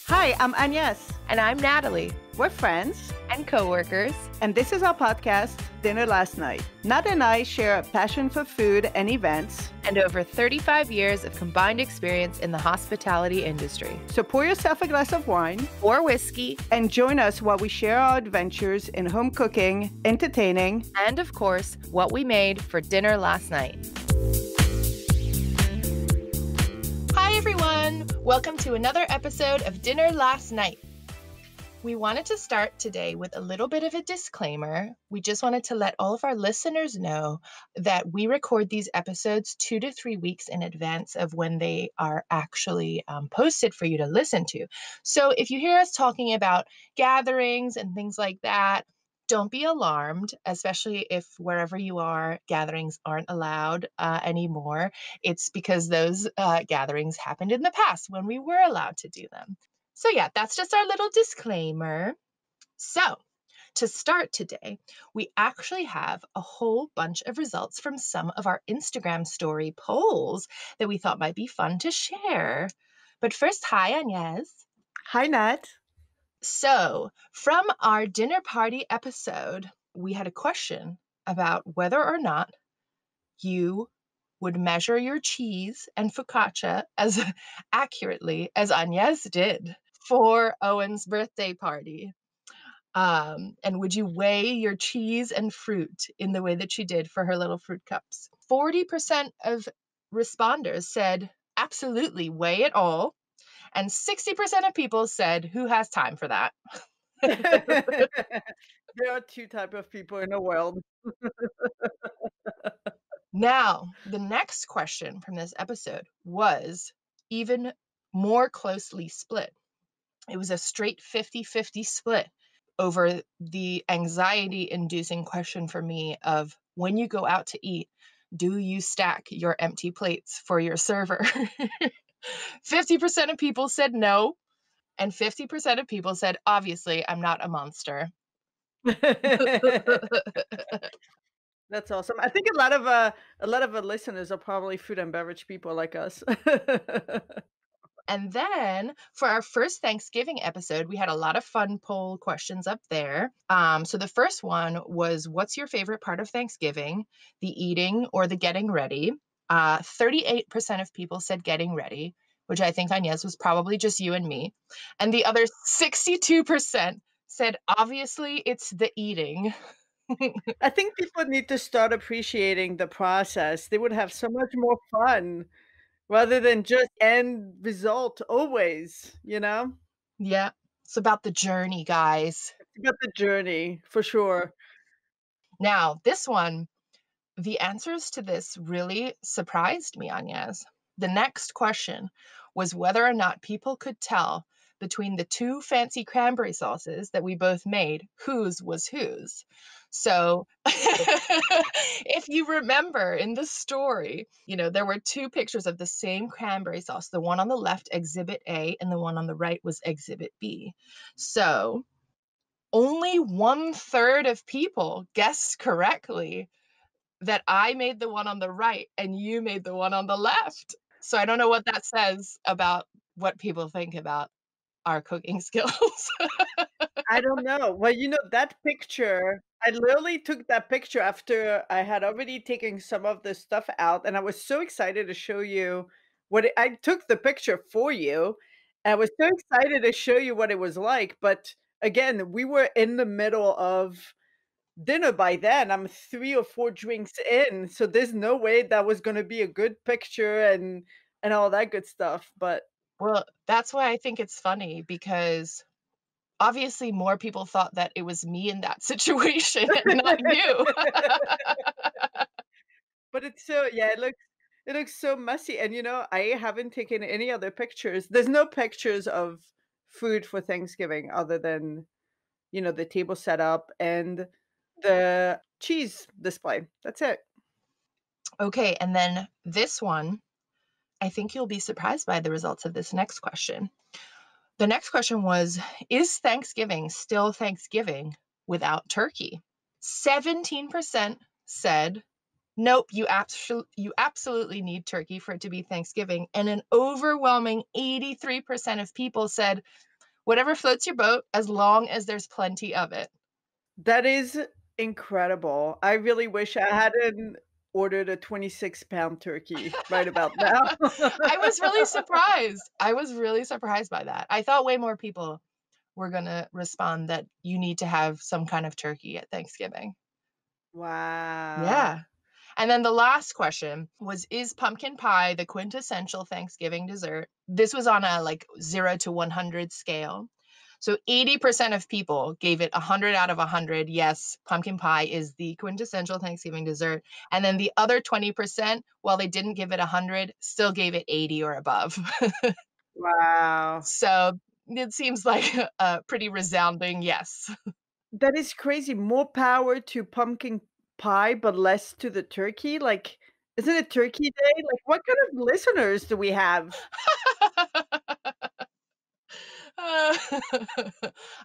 Hi, I'm Agnes. And I'm Natalie. We're friends. And co-workers. And this is our podcast, Dinner Last Night. Nat and I share a passion for food and events. And over 35 years of combined experience in the hospitality industry. So pour yourself a glass of wine. Or whiskey. And join us while we share our adventures in home cooking, entertaining. And of course, what we made for dinner last night. Hi everyone! Welcome to another episode of Dinner Last Night. We wanted to start today with a little bit of a disclaimer. We just wanted to let all of our listeners know that we record these episodes 2 to 3 weeks in advance of when they are actually posted for you to listen to. So if you hear us talking about gatherings and things like that, don't be alarmed, especially if wherever you are, gatherings aren't allowed anymore. It's because those gatherings happened in the past when we were allowed to do them. So yeah, that's just our little disclaimer. So to start today, we actually have a whole bunch of results from some of our Instagram story polls that we thought might be fun to share. But first, hi, Agnes. Hi, Nat. So from our dinner party episode, we had a question about whether or not you would measure your cheese and focaccia as accurately as Agnes did for Owen's birthday party. And would you weigh your cheese and fruit in the way that she did for her little fruit cups? 40% of responders said absolutely weigh it all. And 60% of people said, who has time for that? There are two types of people in the world. Now, the next question from this episode was even more closely split. It was a straight 50-50 split over the anxiety-inducing question for me of when you go out to eat, do you stack your empty plates for your server? 50% of people said no, and 50% of people said, obviously, I'm not a monster. That's awesome. I think a lot of our listeners are probably food and beverage people like us. And then for our first Thanksgiving episode, we had a lot of fun poll questions up there. So the first one was, what's your favorite part of Thanksgiving, the eating or the getting ready? 38% of people said getting ready, which I think, Agnes, was probably just you and me. And the other 62% said, obviously, it's the eating. I think people need to start appreciating the process. They would have so much more fun rather than just end result always, you know? Yeah, it's about the journey, guys. It's about the journey, for sure. Now, this one, the answers to this really surprised me, Agnes. The next question was whether or not people could tell between the two fancy cranberry sauces that we both made, whose was whose. So if you remember in the story, there were two pictures of the same cranberry sauce. The one on the left, Exhibit A, and the one on the right was Exhibit B. So only 1/3 of people guessed correctly that I made the one on the right and you made the one on the left. So I don't know what that says about what people think about our cooking skills. I don't know. Well, that picture, I literally took that picture after I had already taken some of the stuff out, and I was so excited to show you I took the picture for you. And I was so excited to show you what it was like, but again, we were in the middle of dinner by then. I'm 3 or 4 drinks in, so there's no way that was gonna be a good picture and all that good stuff, but Well, that's why I think it's funny because obviously more people thought that it was me in that situation and not you. But it's so yeah, it looks so messy, and, I haven't taken any other pictures. There's no pictures of food for Thanksgiving other than, the table setup and the cheese display. That's it. Okay, and then this one, I think you'll be surprised by the results of this next question. The next question was, is Thanksgiving still Thanksgiving without turkey? 17% said, nope, you absolutely need turkey for it to be Thanksgiving. And an overwhelming 83% of people said, Whatever floats your boat, as long as there's plenty of it. That is incredible. I really wish I hadn't ordered a 26-pound turkey right about now. I was really surprised. I was really surprised by that. I thought way more people were gonna respond that you need to have some kind of turkey at Thanksgiving. Wow. Yeah. And then the last question was, is pumpkin pie the quintessential Thanksgiving dessert? This was on a like 0 to 100 scale. So 80% of people gave it 100 out of 100. Yes, pumpkin pie is the quintessential Thanksgiving dessert. And then the other 20%, while they didn't give it 100, still gave it 80 or above. Wow. So it seems like a pretty resounding yes. That is crazy. More power to pumpkin pie, but less to the turkey. Like, isn't it Turkey Day? Like, what kind of listeners do we have? Uh,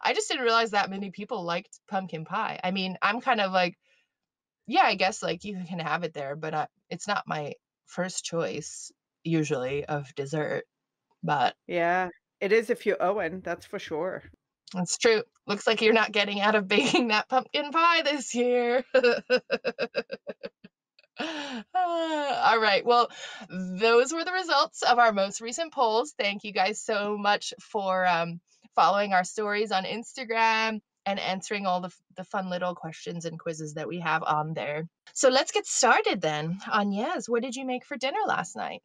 I just didn't realize that many people liked pumpkin pie. I mean, I'm kind of like, yeah, I guess like you can have it there, but it's not my first choice usually of dessert. But Yeah, it is if you're Owen, that's for sure. it's true. Looks like you're not getting out of baking that pumpkin pie this year. All right. Well, those were the results of our most recent polls. Thank you guys so much for following our stories on Instagram and answering all the fun little questions and quizzes that we have on there. So let's get started then. Agnes, what did you make for dinner last night?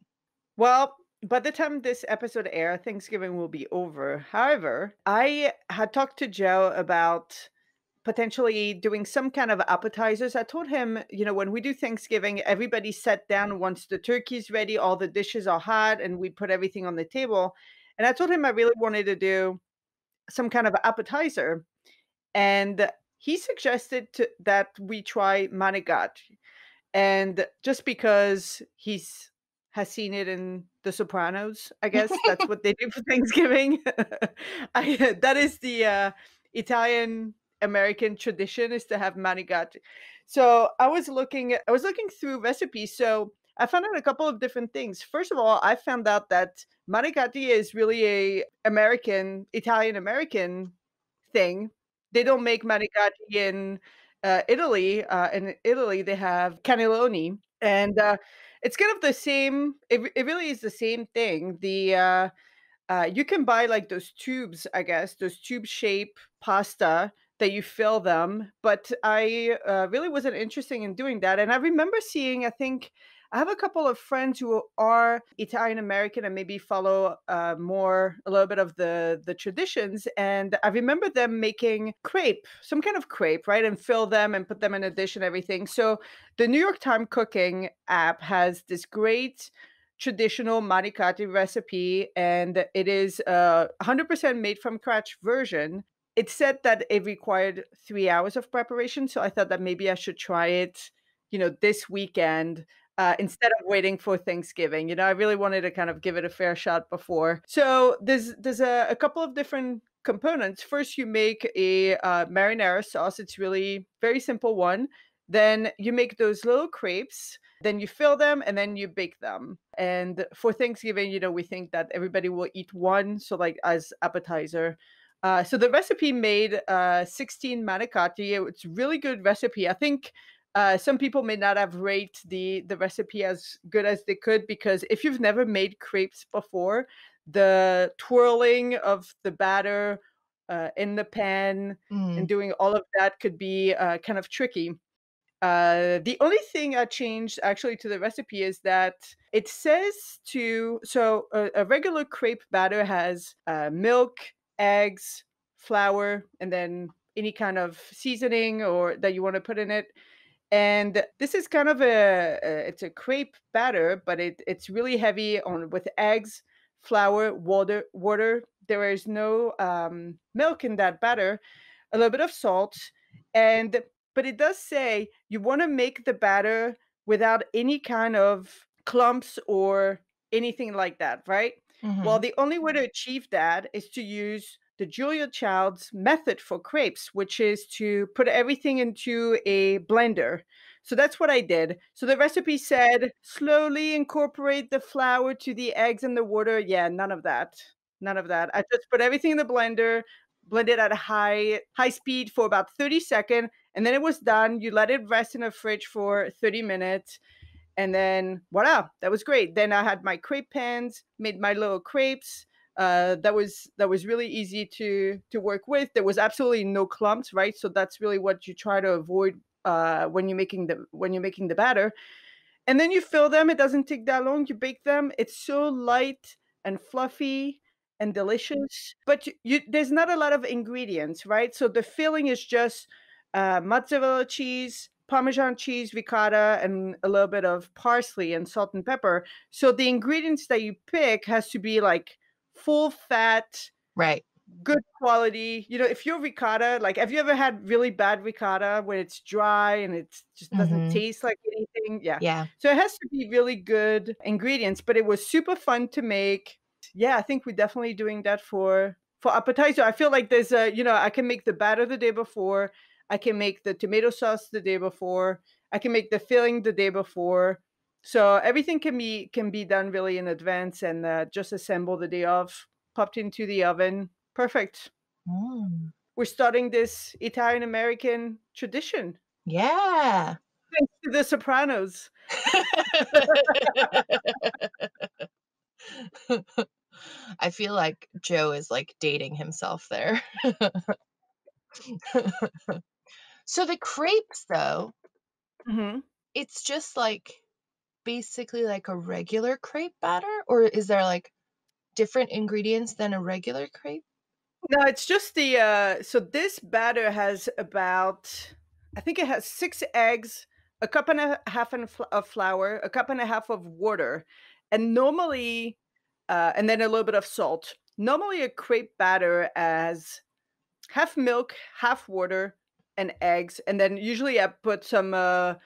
Well, by the time this episode air, Thanksgiving will be over. However, I had talked to Joe about potentially doing some kind of appetizers. I told him, when we do Thanksgiving, everybody sat down once the turkey's ready, all the dishes are hot, and we put everything on the table. And I told him I really wanted to do some kind of appetizer. And he suggested that we try manigat. And just because he's has seen it in The Sopranos, I guess that's what they do for Thanksgiving. That is the Italian American tradition is to have manigat. So I was looking through recipes. So I found out a couple of different things. First of all, I found out that manicotti is really a American, Italian American thing. They don't make manicotti in Italy. In Italy, they have cannelloni, and it's kind of the same. It really is the same thing. You can buy like those tubes, I guess, those tube shape pasta that you fill them. But I really wasn't interested in doing that. And I remember seeing, I think I have a couple of friends who are Italian American and maybe follow more a little bit of the traditions. And I remember them making crepe, some kind of crepe, right? And fill them and put them in a dish and everything. So the New York Times cooking app has this great traditional manicotti recipe, and it is a 100% made from scratch version. It said that it required 3 hours of preparation, so I thought that maybe I should try it, this weekend instead of waiting for Thanksgiving. I really wanted to kind of give it a fair shot before. So there's a couple of different components. First, you make a marinara sauce. It's really very simple one. Then you make those little crepes, then you fill them, and then you bake them. And for Thanksgiving, we think that everybody will eat one, so like as appetizer. So the recipe made 16 manicotti. It's a really good recipe. I think some people may not have rated the recipe as good as they could, because if you've never made crepes before, the twirling of the batter in the pan and Mm, doing all of that could be kind of tricky. The only thing I changed actually to the recipe is that it says a regular crepe batter has milk, eggs, flour, and then any kind of seasoning or that you want to put in it. And this is kind of it's a crepe batter, but it's really heavy on with eggs, flour, water. There is no milk in that batter, a little bit of salt, and but it does say you want to make the batter without any kind of clumps or anything like that, right? Well, mhm. the only way to achieve that is to use the Julia Child's method for crepes, which is to put everything into a blender. So that's what I did. So the recipe said slowly incorporate the flour to the eggs and the water. Yeah, none of that. none of that. I just put everything in the blender, blend it at a high speed for about 30 seconds, and then it was done. You let it rest in the fridge for 30 minutes, and then voila, that was great. Then I had my crepe pans, made my little crepes. That was really easy to work with. There was absolutely no clumps, right? So that's really what you try to avoid when you're making the batter. And then you fill them. It doesn't take that long. You bake them. It's so light and fluffy and delicious. But there's not a lot of ingredients, right? So the filling is just mozzarella cheese, Parmesan cheese, ricotta, and a little bit of parsley and salt and pepper. So the ingredients that you pick has to be like full fat, Right. good quality. If you're ricotta, like, have you ever had really bad ricotta when it's dry and it just doesn't Mhm. taste like anything? Yeah. Yeah. So it has to be really good ingredients, but it was super fun to make. Yeah, I think we're definitely doing that for appetizer. I feel like I can make the batter the day before. I can make the tomato sauce the day before. I can make the filling the day before. So everything can be done really in advance and just assemble the day of, popped into the oven. Perfect. Mm. We're starting this Italian American tradition Yeah. thanks to The Sopranos. I feel like Joe is, like, dating himself there. So the crepes, though, Mhm. it's just, like, basically like a regular crepe batter, or is there, like, different ingredients than a regular crepe? No, it's just so this batter has about, I think it has 6 eggs, a cup and a half of flour, a cup and a half of water, and normally and then a little bit of salt. Normally, a crepe batter has half milk, half water, and eggs, and then usually I put some,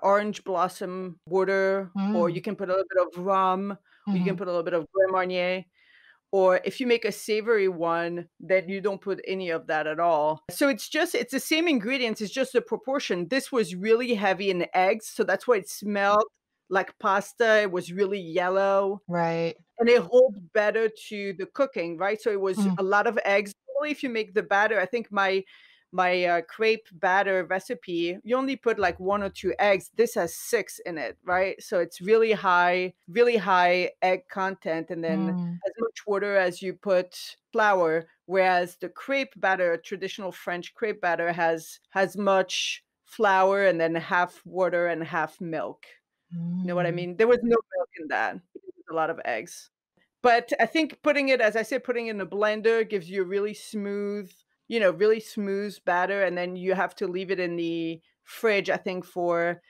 orange blossom water, or you Mm. can put a little bit of rum, or you can Mhm. put a little bit of Grand Marnier. Or if you make a savory one, then you don't put any of that at all. So it's the same ingredients, it's just the proportion. This was really heavy in eggs, so that's why it smelled like pasta. It was really yellow. Right. And it holds better to the cooking, right? So it was Mm. a lot of eggs. Normally, if you make the batter, I think my crepe batter recipe, you only put like 1 or 2 eggs. This has 6 in it, right? So it's really high egg content, and then Mm. as much water as you put flour, whereas the crepe batter, traditional French crepe batter has much flour and then half water and half milk. You know what I Mm. mean? There was no milk in that. It was a lot of eggs. But I think putting it, as I said, putting it in a blender gives you a really smooth batter, and then you have to leave it in the fridge, I think, for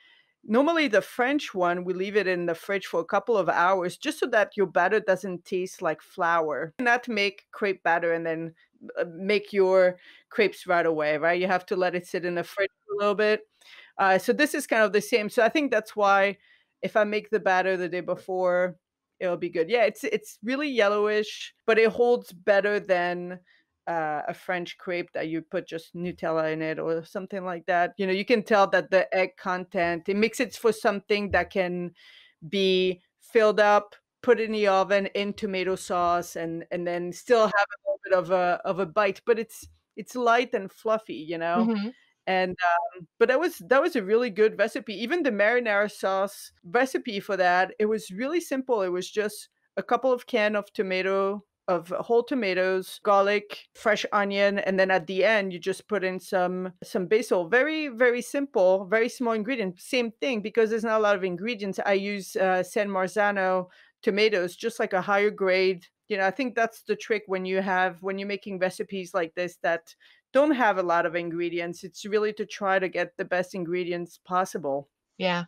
normally the French one, we leave it in the fridge for a couple of hours just so that your batter doesn't taste like flour. Not make crepe batter and then make your crepes right away, right? You have to let it sit in the fridge for a little bit. So this is kind of the same. So I think that's why if I make the batter the day before, it'll be good. Yeah, it's really yellowish, but it holds better than a French crepe that you put just Nutella in it or something like that. You can tell that the egg content, it makes it for something that can be filled up, put in the oven in tomato sauce, and then still have a little bit of a bite, but it's light and fluffy. Mhm. And, but that was a really good recipe. Even the marinara sauce recipe for that, it was really simple. It was just a couple of can of whole tomatoes, garlic, fresh onion, and then at the end you just put in some basil. Very, very simple, very small ingredient. Same thing, because there's not a lot of ingredients. I use San Marzano tomatoes, just like a higher grade. I think that's the trick when you're making recipes like this that don't have a lot of ingredients. It's really to try to get the best ingredients possible. Yeah.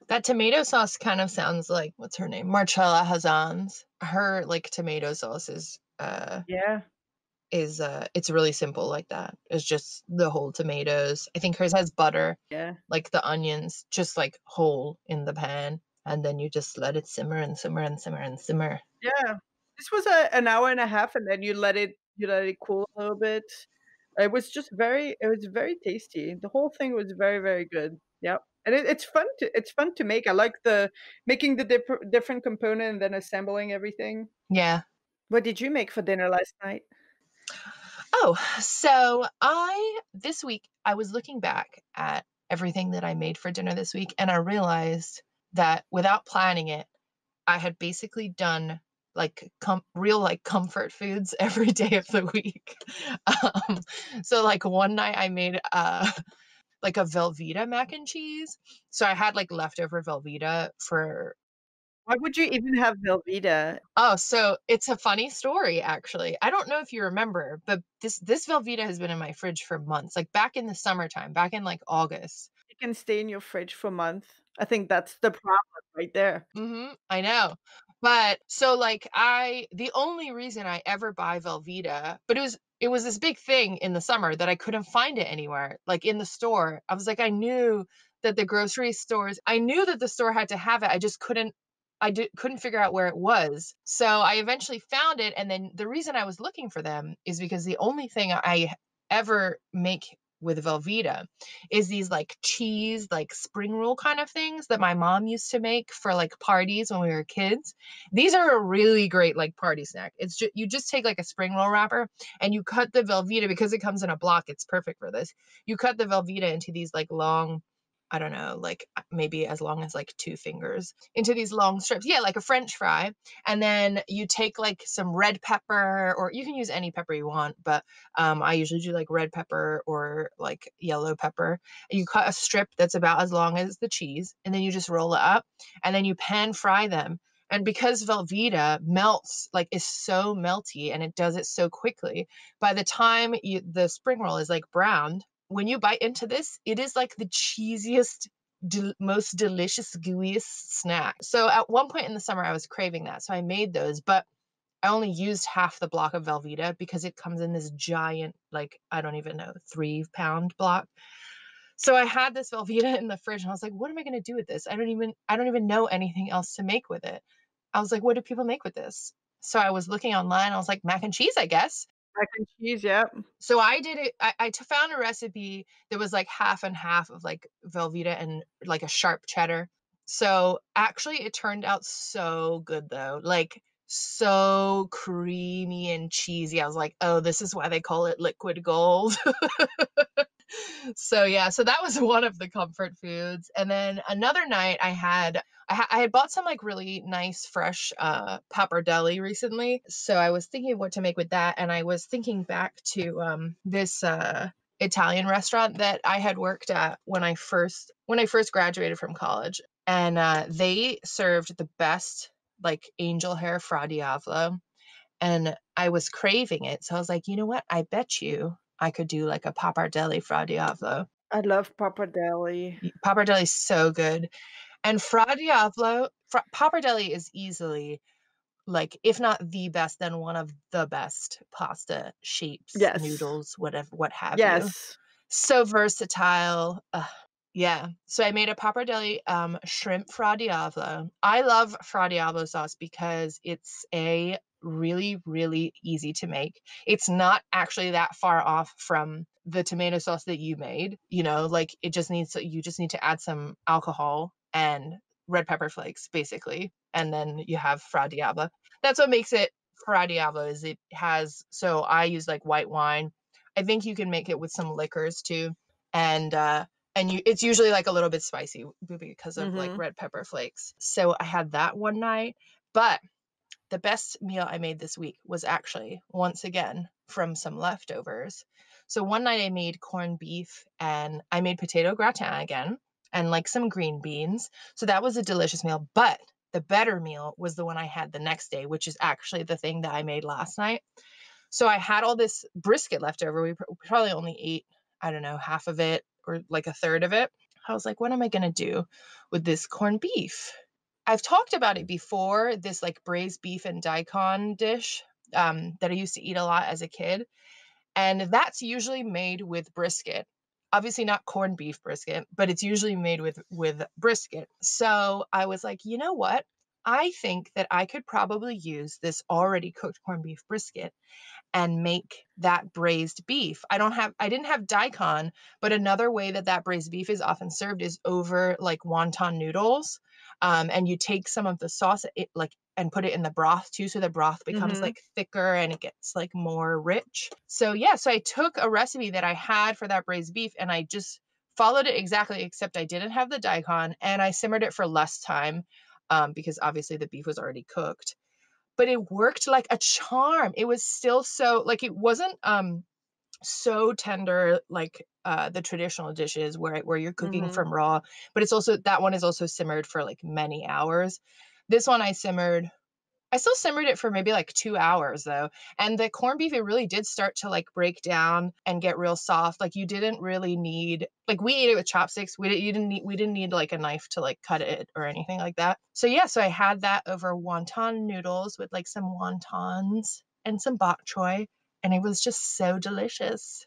That tomato sauce kind of sounds like what's her name? Marcella Hazan's. Her, like, tomato sauce Yeah, it's really simple like that. It's just the whole tomatoes. I think hers has butter, yeah, like the onions, just, like, whole in the pan, and then you just let it simmer and simmer and simmer and simmer. yeah. This was an hour and a half, and then you let it cool a little bit. It was very tasty. The whole thing was very, very good. Yep. And it's fun to make. I like the making the different component and then assembling everything. Yeah. What did you make for dinner last night? Oh, so this week I was looking back at everything that I made for dinner this week, and I realized that without planning it, I had basically done like real like comfort foods every day of the week. Um, so like one night I made like a Velveeta mac and cheese. So I had like leftover Velveeta for. Why would you even have Velveeta? Oh, so it's a funny story, actually. I don't know if you remember, but this Velveeta has been in my fridge for months, like back in the summertime, back in like August. It can stay in your fridge for months. I think that's the problem right there. I know. But so like the only reason I ever buy Velveeta, but it was this big thing in the summer that I couldn't find it anywhere, like in the store. I was like, I knew that the grocery stores, I knew that the store had to have it. I just couldn't figure out where it was. So I eventually found it. And then the reason I was looking for them is because the only thing I ever make with Velveeta is these like cheese, like spring roll kind of things that my mom used to make for like parties when we were kids. These are a really great like party snack. It's just, you just take like a spring roll wrapper and you cut the Velveeta because it comes in a block. It's perfect for this. You cut the Velveeta into these like long, I don't know, like maybe as long as like two fingers into these long strips. Yeah, like a French fry. And then you take like some red pepper, or you can use any pepper you want, but I usually do like red pepper or like yellow pepper. You cut a strip that's about as long as the cheese, and then you just roll it up, and then you pan fry them. And because Velveeta melts, like is so melty and it does it so quickly, by the time the spring roll is like browned, when you bite into this, it is like the cheesiest, most delicious, gooeyest snack. So at one point in the summer, I was craving that. So I made those, but I only used half the block of Velveeta because it comes in this giant, like, I don't even know, 3-pound block. So I had this Velveeta in the fridge and I was like, what am I going to do with this? I don't even know anything else to make with it. I was like, what do people make with this? So I was looking online. I was like, mac and cheese, I guess. Mac and cheese, yep. So I did it. Found a recipe that was like half and half of like Velveeta and like a sharp cheddar. So actually, it turned out so good though. Like so creamy and cheesy. I was like, oh, this is why they call it liquid gold. So yeah, so that was one of the comfort foods. And then another night I had bought some like really nice fresh papardelli recently. So I was thinking of what to make with that, and I was thinking back to this Italian restaurant that I had worked at when I first graduated from college. And they served the best like angel hair fra diavolo, and I was craving it. So I was like, you know what? I bet you I could do like a pappardelle fra diavolo. I love Papardelli. Pappardelle is so good. And fra diavolo, pappardelle is easily like, if not the best, then one of the best pasta shapes, Yes. noodles, whatever, what have you. Yes. So versatile. Yeah. So I made a pappardelle shrimp fra diavolo. I love fra diavolo sauce because it's a really, really easy to make. It's not actually that far off from the tomato sauce that you made. Like you just need to add some alcohol and red pepper flakes, basically. And then you have fra diavolo. That's what makes it fra diavolo is it has, so I use like white wine. I think you can make it with some liquors too. And it's usually like a little bit spicy because of like Mhm. red pepper flakes. So I had that one night, but the best meal I made this week was actually once again from some leftovers. So one night I made corned beef and I made potato gratin again and like some green beans. So that was a delicious meal, but the better meal was the one I had the next day, which is actually the thing that I made last night. So I had all this brisket left over. We probably only ate, I don't know, half of it or like a third of it. I was like, what am I going to do with this corned beef? I've talked about it before, this like braised beef and daikon dish that I used to eat a lot as a kid. And that's usually made with brisket. Obviously not corned beef brisket, but it's usually made with brisket. So I was like, you know what? I think that I could probably use this already cooked corned beef brisket and make that braised beef. I didn't have daikon, but another way that braised beef is often served is over like wonton noodles. And you take some of the sauce, and put it in the broth too, so the broth becomes Mhm. like thicker and it gets like more rich. So yeah, so I took a recipe that I had for that braised beef and I just followed it exactly, except I didn't have the daikon and I simmered it for less time, because obviously the beef was already cooked. But it worked like a charm. It was still so like it wasn't so tender like the traditional dishes where you're cooking Mhm. from raw, but it's also that one is also simmered for like many hours. This one I still simmered it for maybe like 2 hours though. And the corned beef, it really did start to like break down and get real soft. Like you didn't really need like we ate it with chopsticks. We didn't need like a knife to like cut it or anything like that. So yeah, so I had that over wonton noodles with like some wontons and some bok choy, and it was just so delicious.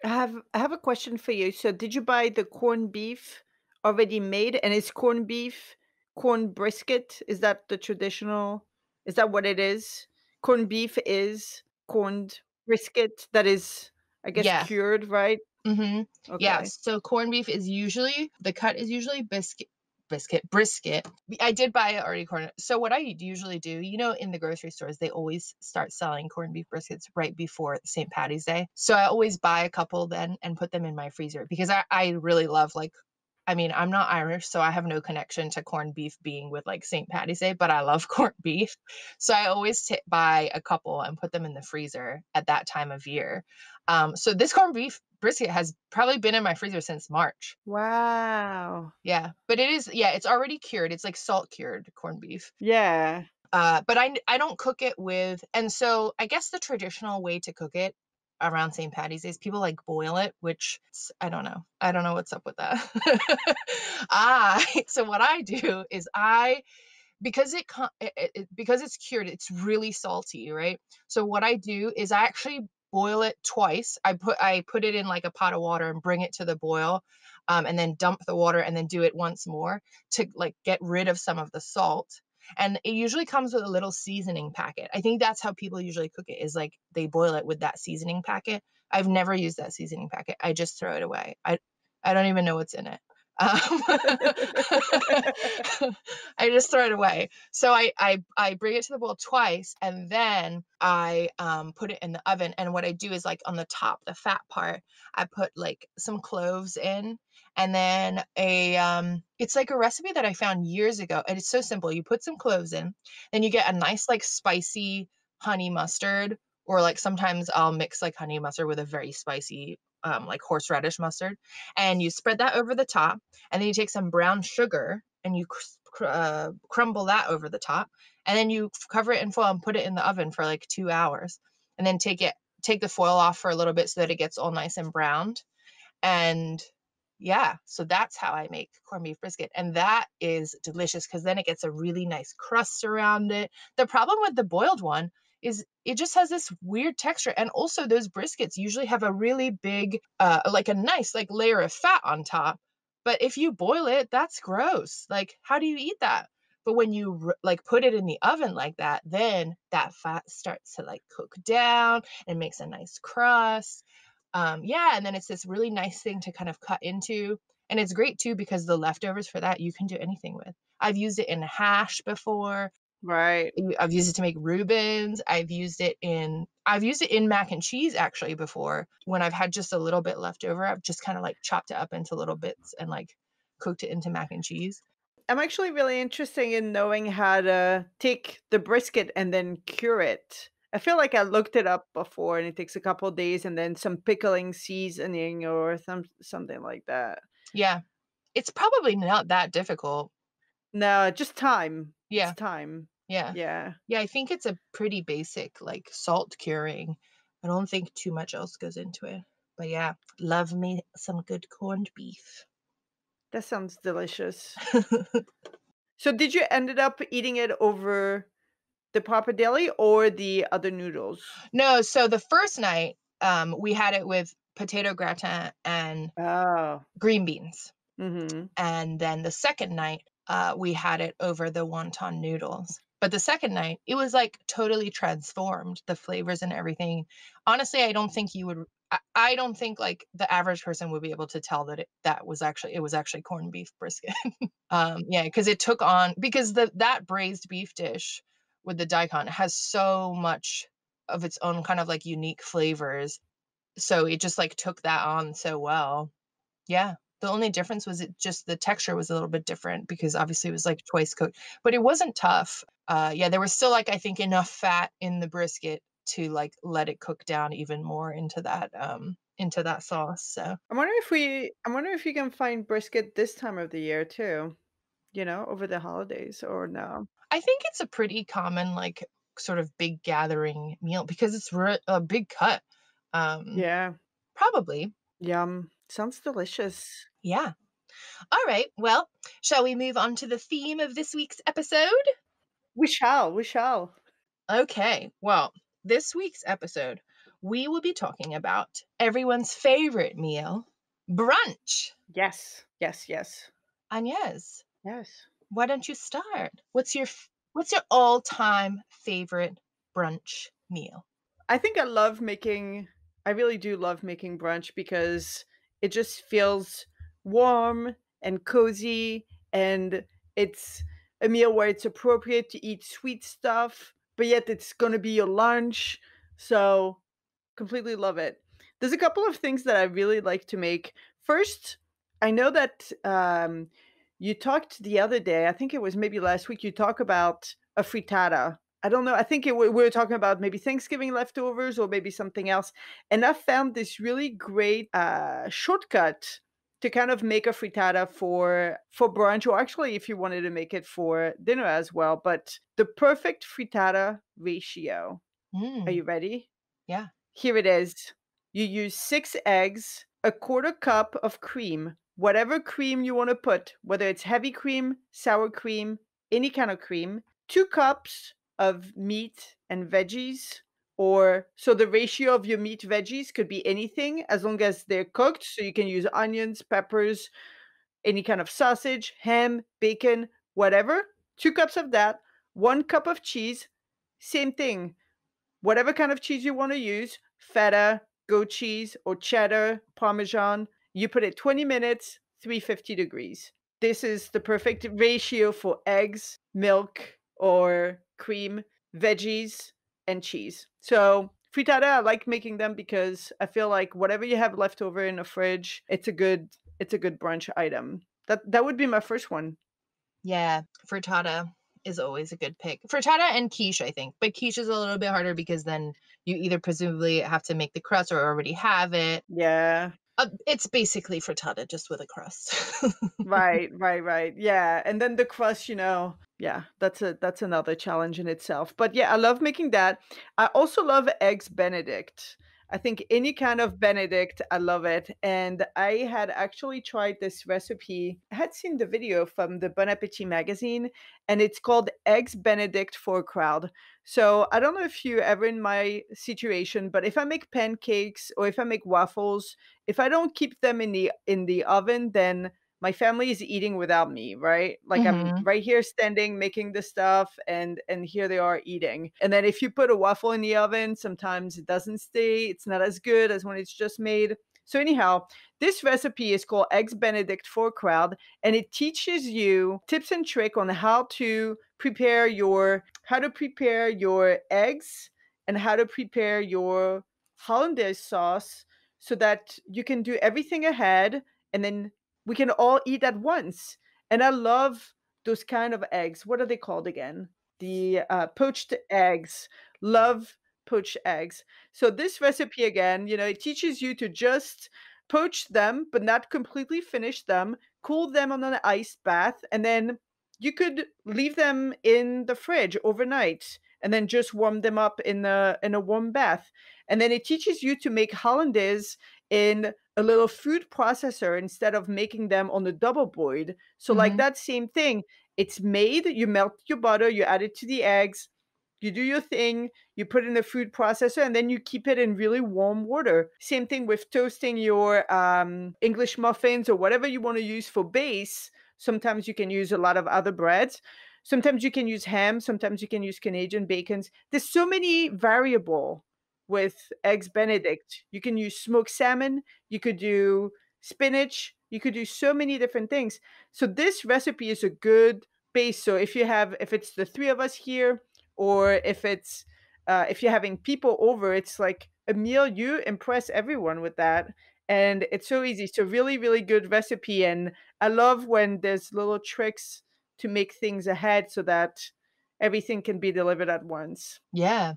I have a question for you. So did you buy the corned beef already made? And is corned beef corn brisket? Is that the traditional? Is that what it is? Corned beef is corned brisket that is, I guess, Yeah. cured, right? Mhm. Yeah, Okay. so corned beef is usually the cut is usually brisket. I did buy it already corned. So what I usually do, in the grocery stores, they always start selling corned beef briskets right before St. Patty's Day. So I always buy a couple then and put them in my freezer because I really love like I mean, I'm not Irish, so I have no connection to corned beef being with like St. Patty's Day, but I love corned beef. So I always buy a couple and put them in the freezer at that time of year. So this corned beef brisket has probably been in my freezer since March. Wow. Yeah, but yeah, it's already cured. It's like salt cured corned beef. Yeah. But I don't cook it with, and so I guess the traditional way to cook it around St. Patty's Day is people like boil it, which I don't know. I don't know what's up with that. So what I do is because it's cured, it's really salty, right? So what I do is I actually boil it twice. I put it in like a pot of water and bring it to the boil, and then dump the water and then do it once more to like get rid of some of the salt. And it usually comes with a little seasoning packet. I think that's how people usually cook it is like they boil it with that seasoning packet. I've never used that seasoning packet. I just throw it away. I don't even know what's in it. Um, I just throw it away. So I bring it to the boil twice, and then I put it in the oven. And what I do is like on the top, the fat part, I put like some cloves in, and then it's like a recipe that I found years ago, and it's so simple. You put some cloves in, then you get a nice like spicy honey mustard, or like sometimes I'll mix like honey mustard with a very spicy like horseradish mustard, and you spread that over the top, and then you take some brown sugar and you crumble that over the top, and then you cover it in foil and put it in the oven for like 2 hours, and then take the foil off for a little bit so that it gets all nice and browned. And yeah, so that's how I make corned beef brisket, and that is delicious because then it gets a really nice crust around it. The problem with the boiled one is it just has this weird texture, and also those briskets usually have a really big like a nice like layer of fat on top, but if you boil it, that's gross. Like how do you eat that? But when you like put it in the oven like that, then that fat starts to like cook down and makes a nice crust. Yeah, and then it's this really nice thing to kind of cut into. And it's great too because the leftovers for that you can do anything with. I've used it in hash before. Right. I've used it to make Reubens. I've used it in mac and cheese actually before. When I've had just a little bit left over, I've just kind of like chopped it up into little bits and like cooked it into mac and cheese. I'm actually really interested in knowing how to take the brisket and then cure it. I feel like I looked it up before and it takes a couple days and then some pickling seasoning or something like that. Yeah. It's probably not that difficult. No, just time. It's Yeah. time. Yeah. Yeah. Yeah, I think it's a pretty basic like salt curing. I don't think too much else goes into it. But yeah, love me some good corned beef. That sounds delicious. So did you ended up eating it over the pappardelle or the other noodles? No, so the first night, we had it with potato gratin and Oh. green beans. Mhm. And then the second night, we had it over the wonton noodles. But the second night, it was like totally transformed, the flavors and everything. Honestly, I don't think you would. I don't think, like, the average person would be able to tell that it was actually corned beef brisket. Yeah, because it took on because that braised beef dish with the daikon has so much of its own kind of, like, unique flavors, so it just, like, took that on so well. Yeah, the only difference was it just the texture was a little bit different because obviously it was, like, twice cooked, but it wasn't tough. Yeah, there was still, like, I think enough fat in the brisket to, like, let it cook down even more into that sauce, so I wonder if you can find brisket this time of the year too, over the holidays or no? I think it's a pretty common, like, sort of big gathering meal because it's a big cut. Um, Yeah. Probably. Yum. Sounds delicious. Yeah. Alright, well, shall we move on to the theme of this week's episode? We shall. Okay, well, this week's episode, we will be talking about everyone's favorite meal, brunch. Yes. Yes, yes. Agnes, Yes. why don't you start? What's your all-time favorite brunch meal? I think I really do love making brunch because it just feels warm and cozy, and it's a meal where it's appropriate to eat sweet stuff, but yet it's gonna be your lunch. So completely love it. There's a couple of things that I really like to make. First, I know that you talked the other day, I think it was maybe last week, you talked about a frittata. I don't know. I think we were talking about maybe Thanksgiving leftovers or maybe something else. And I found this really great shortcut to kind of make a frittata for brunch, or actually if you wanted to make it for dinner as well. But the perfect frittata ratio. Are Mm, you ready? yeah. Here it is. You use 6 eggs, a quarter cup of cream, whatever cream you wanna put, whether it's heavy cream, sour cream, any kind of cream, 2 cups of meat and veggies, or so the ratio of your meat veggies could be anything as long as they're cooked, so you can use onions, peppers, any kind of sausage, ham, bacon, whatever. 2 cups of that, 1 cup of cheese, same thing. Whatever kind of cheese you wanna use, feta, goat cheese, or cheddar, parmesan, you put it 20 minutes, 350 degrees. This is the perfect ratio for eggs, milk, or cream, veggies, and cheese. So, frittata, I like making them because I feel like whatever you have left over in the fridge, it's a good brunch item. That would be my first one. Yeah, frittata is always a good pick. Frittata and quiche, I think, but quiche is a little bit harder because then you either presumably have to make the crust or already have it. Yeah. It's basically frittata just with a crust. Right, right, right. Yeah, and then the crust, yeah, that's another challenge in itself. But yeah, I love making that. I also love eggs Benedict. I think any kind of Benedict, I love it. And I had actually tried this recipe. I had seen the video from the Bon Appetit magazine, and it's called Eggs Benedict for a Crowd. So I don't know if you're ever in my situation, but if I make pancakes or if I make waffles, if I don't keep them in the oven, then my family is eating without me, right? Like I'm Mhm. right here standing making the stuff and here they are eating. And then if you put a waffle in the oven, sometimes it doesn't stay. It's not as good as when it's just made. So anyhow, this recipe is called Eggs Benedict for a Crowd, and it teaches you tips and trick on how to prepare your eggs and how to prepare your hollandaise sauce so that you can do everything ahead and then we can all eat at once. And I love those kind of eggs. What are they called again? The poached eggs. Love poached eggs. So this recipe again, it teaches you to just poach them, but not completely finish them. Cool them on an ice bath, and then you could leave them in the fridge overnight, and then just warm them up in a warm bath. And then it teaches you to make hollandaise in a little food processor instead of making them on the double board. So like Mhm. that same thing, it's made, you melt your butter, you add it to the eggs, you do your thing, you put it in the food processor, and then you keep it in really warm water. Same thing with toasting your English muffins or whatever you want to use for base. Sometimes you can use a lot of other breads. Sometimes you can use ham. Sometimes you can use Canadian bacons. There's so many variable, with eggs Benedict. You can use smoked salmon, you could do spinach, you could do so many different things. So this recipe is a good base. So if it's the 3 of us here, or if you're having people over, it's like a meal, you impress everyone with that, and it's so easy. So really, really good recipe, and I love when there's little tricks to make things ahead so that everything can be delivered at once. Yeah.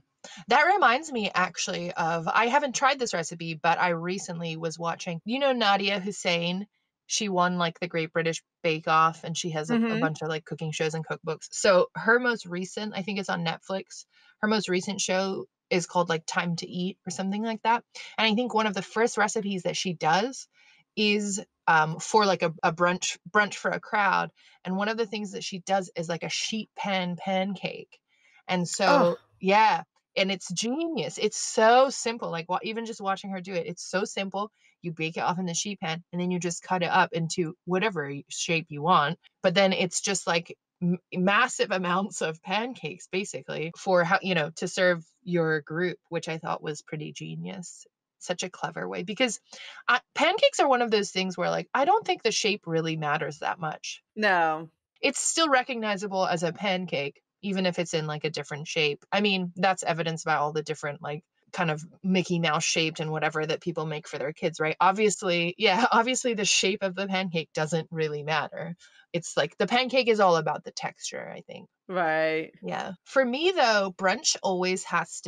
That reminds me actually of I haven't tried this recipe, but I recently was watching, Nadia Hussein? She won like the Great British Bake Off and she has a Mhm. bunch of like cooking shows and cookbooks. So her most recent, I think it's on Netflix. Her most recent show is called like Time to Eat or something like that. And I think one of the first recipes that she does is for like a brunch for a crowd. And one of the things that she does is like a sheet pan pancake. And Oh, so, yeah, and it's genius. It's so simple. Like even just watching her do it, it's so simple. You bake it off in the sheet pan and then you just cut it up into whatever shape you want. But then it's just like massive amounts of pancakes basically for how, to serve your group, which I thought was pretty genius. Such a clever way because pancakes are one of those things where like I don't think the shape really matters that much. no. It's still recognizable as a pancake, even if it's in like a different shape. I mean, that's evidence by all the different like kind of Mickey Mouse shaped and whatever that people make for their kids, right? Obviously, yeah, obviously the shape of the pancake doesn't really matter. It's like the pancake is all about the texture, I think. Right. Yeah. For me though, brunch it always has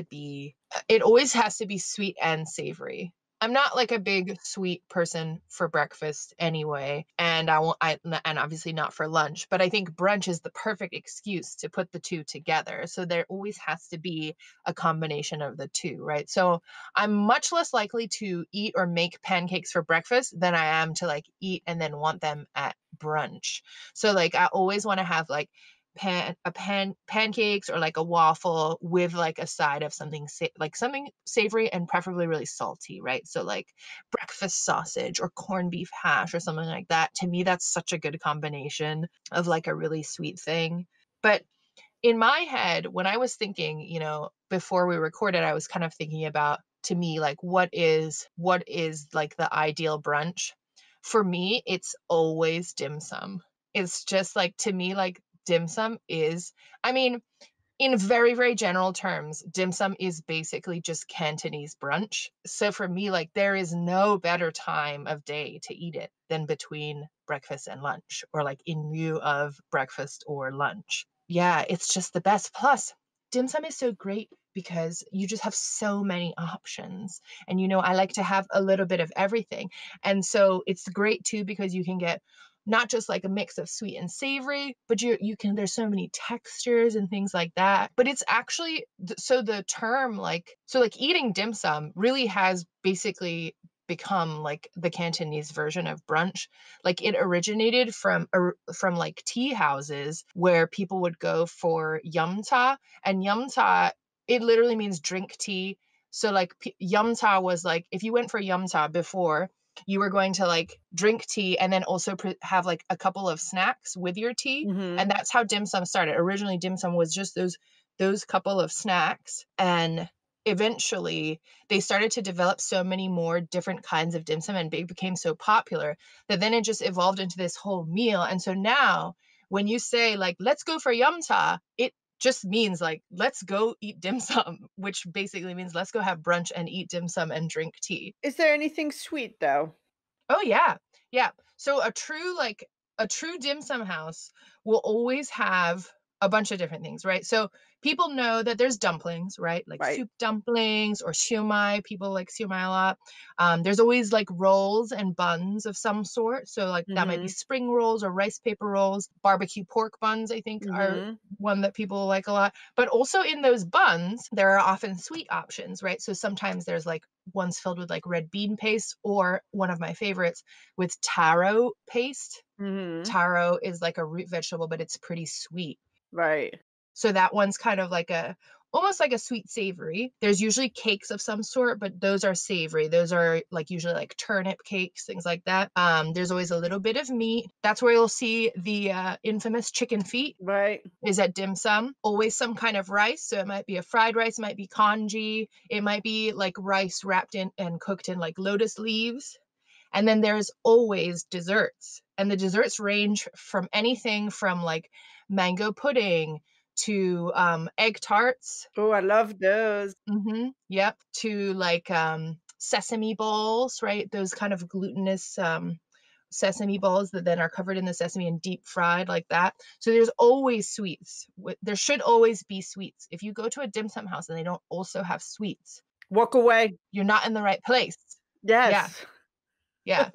to be sweet and savory. I'm not like a big sweet person for breakfast anyway, and and obviously not for lunch, but I think brunch is the perfect excuse to put the two together. So there always has to be a combination of the two, right? So I'm much less likely to eat or make pancakes for breakfast than I am to like eat and then want them at brunch. So like I always want to have like pancakes or like a waffle with like a side of something like something savory and preferably really salty, right? So like breakfast sausage or corned beef hash or something like that. To me, that's such a good combination of like a really sweet thing. But in my head, when I was thinking, before we recorded, I was kind of thinking about to me like what is like the ideal brunch. For me, it's always dim sum. It's just like to me like dim sum is, I mean, in very, very general terms, dim sum is basically just Cantonese brunch. So for me, like there is no better time of day to eat it than between breakfast and lunch, or like in lieu of breakfast or lunch. Yeah, it's just the best. Plus, dim sum is so great because you just have so many options. And I like to have a little bit of everything. And so it's great too because you can get not just like a mix of sweet and savory, but you can there's so many textures and things like that. But it's actually so the term like eating dim sum really has basically become like the Cantonese version of brunch. Like it originated from like tea houses where people would go for yum cha, and yum cha, it literally means drink tea. So like yum cha was like if you went for yum cha before, you were going to like drink tea and then also have like a couple of snacks with your tea. And Mhm. that's how dim sum started. Originally, dim sum was just those couple of snacks. And eventually, they started to develop so many more different kinds of dim sum and it became so popular that then it just evolved into this whole meal. And so now, when you say like, let's go for yum cha, it just means like, let's go eat dim sum, which basically means let's go have brunch and eat dim sum and drink tea. Is there anything sweet though? Oh yeah. Yeah. So a true dim sum house will always have a bunch of different things, right? So people know that there's dumplings, right? Like Right. soup dumplings or siomai. People like siomai a lot. There's always like rolls and buns of some sort. So like that might be Mhm. spring rolls or rice paper rolls. Barbecue pork buns, I think, are Mhm. one that people like a lot. But also in those buns, there are often sweet options, right? So sometimes there's like ones filled with like red bean paste, or one of my favorites with taro paste. Mhm. Taro is like a root vegetable, but it's pretty sweet. Right. So that one's kind of like almost like a sweet savory. There's usually cakes of some sort, but those are savory. Those are like usually like turnip cakes, things like that. There's always a little bit of meat. That's where you'll see the infamous chicken feet Right. is at dim sum. Always some kind of rice. So it might be a fried rice, it might be congee, it might be like rice wrapped in and cooked in like lotus leaves. And then there's always desserts. And the desserts range from anything from like mango pudding to egg tarts. Oh, I love those. Yep. To like sesame balls, right? Those kind of glutinous sesame balls that then are covered in the sesame and deep fried like that. So there's always sweets. There should always be sweets. If you go to a dim sum house and they don't also have sweets, Walk away. you're not in the right place. Yeah. Yes. Yeah.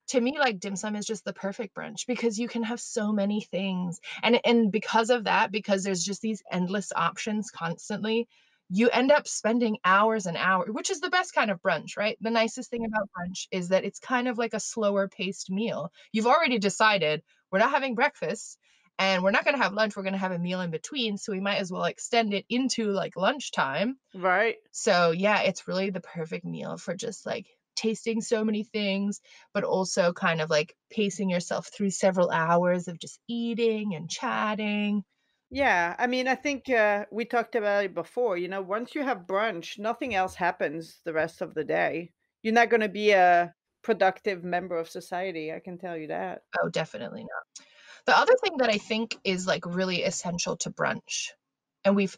To me, like, dim sum is just the perfect brunch because you can have so many things, and because of that, because there's just these endless options constantly, you end up spending hours and hours, which is the best kind of brunch, right? The nicest thing about brunch is that it's kind of like a slower paced meal. You've already decided, "We're not having breakfast, and we're not gonna have lunch, we're gonna have a meal in between, so we might as well extend it into, like, lunchtime." Right. So, yeah, it's really the perfect meal for just, like, tasting so many things, but also kind of, like, pacing yourself through several hours of just eating and chatting. Yeah, I mean, I think, we talked about it before, once you have brunch, nothing else happens the rest of the day. You're not gonna be a productive member of society, I can tell you that. Oh, definitely not. The other thing that I think is, like, really essential to brunch, and we've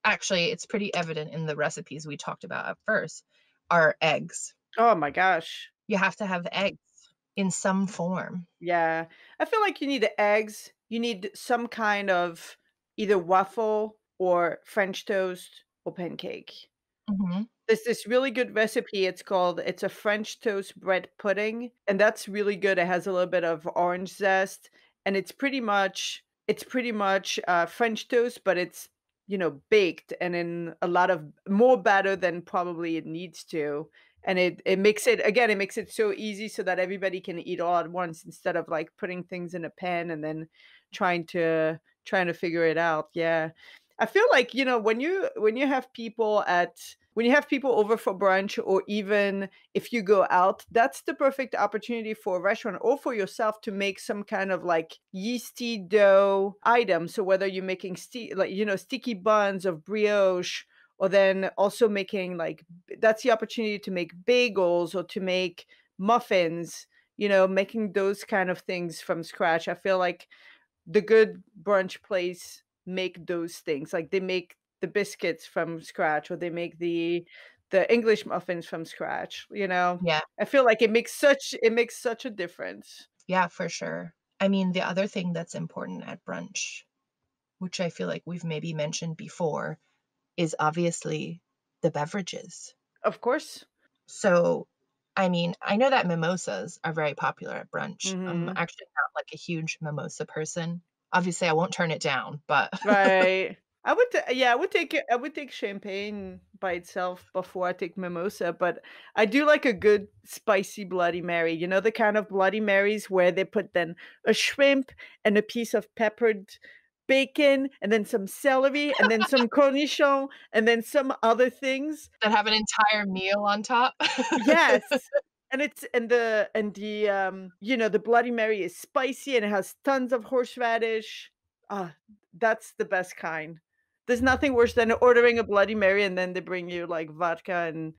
actually, it's pretty evident in the recipes we talked about at first, are eggs. Oh my gosh. You have to have eggs in some form. Yeah. I feel like you need the eggs, you need some kind of either waffle or French toast or pancake. Mhm. There's this really good recipe, it's a French toast bread pudding, and that's really good. It has a little bit of orange zest, and it's pretty much French toast, but it's, baked and in a lot of more batter than probably it needs to, and it makes it so easy so that everybody can eat all at once instead of, like, putting things in a pan and then trying to figure it out, yeah. I feel like, when you have people over for brunch, or even if you go out, that's the perfect opportunity for a restaurant or for yourself to make some kind of like yeasty dough item. So whether you're making sticky buns of brioche, or then also making that's the opportunity to make bagels or to make muffins, making those kind of things from scratch. I feel like the good brunch place make those things, like, they make the biscuits from scratch, or they make the English muffins from scratch. Yeah. I feel like it makes such a difference. Yeah, for sure. I mean, the other thing that's important at brunch, which I feel like we've maybe mentioned before, is obviously the beverages. Of course. So, I mean, I know that mimosas are very popular at brunch. I'm Mhm. actually not like a huge mimosa person. Obviously, I won't turn it down, but Right. I would take champagne by itself before I take mimosa, but I do like a good spicy Bloody Mary. You know the kind of Bloody Marys where they put then a shrimp and a piece of peppered bacon and then some celery and then some cornichon and then some other things. that have an entire meal on top. Yes. And the Bloody Mary is spicy and it has tons of horseradish. Ah, that's the best kind. There's nothing worse than ordering a Bloody Mary and then they bring you, like, vodka and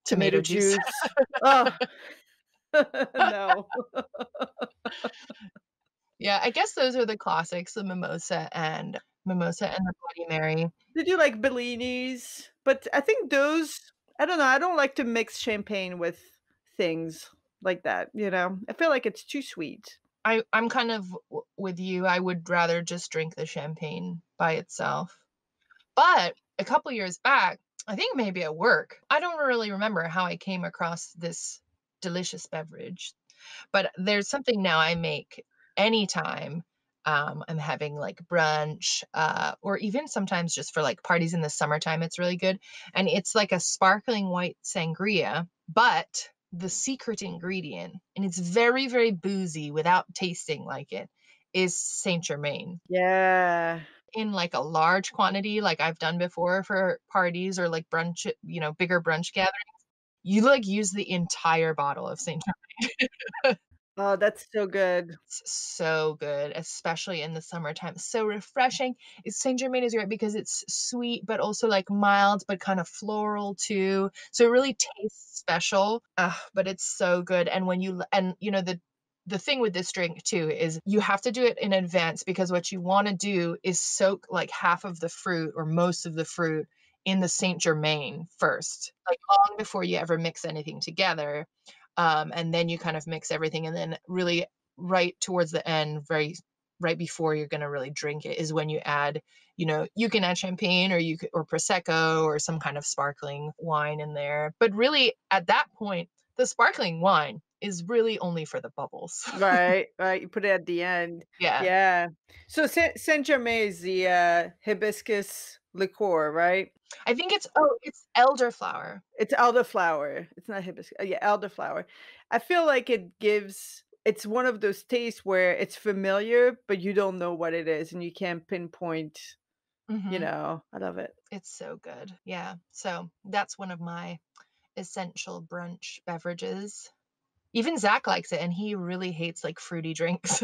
tomato Tomato juice. juice. Oh, no. Yeah, I guess those are the classics, the mimosa and the Bloody Mary. They do like Bellinis, but I think those I don't know, I don't like to mix champagne with things like that. I feel like it's too sweet. I'm kind of with you. I would rather just drink the champagne by itself. But a couple years back, I think maybe at work, I don't really remember how I came across this delicious beverage, but there's something now I make anytime I'm having like brunch, or even sometimes just for like parties in the summertime. It's really good. And it's like a sparkling white sangria, but the secret ingredient, and it's very, very boozy without tasting like it, is Saint Germain. Yeah. in, like, a large quantity, like I've done before for parties or, like, brunch, bigger brunch gatherings, you, like, use the entire bottle of Saint Germain. Oh, that's so good. It's so good, especially in the summertime. So refreshing. Saint Germain is great because it's sweet, but also, like, mild, but kind of floral too. So it really tastes special, but it's so good, and when you l and, the thing with this drink too is you have to do it in advance because what you wanna do is soak, like, half of the fruit or most of the fruit in the Saint Germain first, like, long before you ever mix anything together, and then you kind of mix everything, and then really right towards the end, right before you're gonna really drink it is when you add, you can add champagne or or prosecco or some kind of sparkling wine in there. But really, at that point, the sparkling wine is really only for the bubbles. Right, right, you put it at the end. Yeah. Yeah. So Saint Germain is the, hibiscus liqueur, right? I think it's elderflower. It's elderflower. It's not hibiscus. Yeah, elderflower. I feel like it's one of those tastes where it's familiar, but you don't know what it is and you can't pinpoint, Mhm. I love it. It's so good. Yeah. So, that's one of my essential brunch beverages. Even Zach likes it, and he really hates, like, fruity drinks.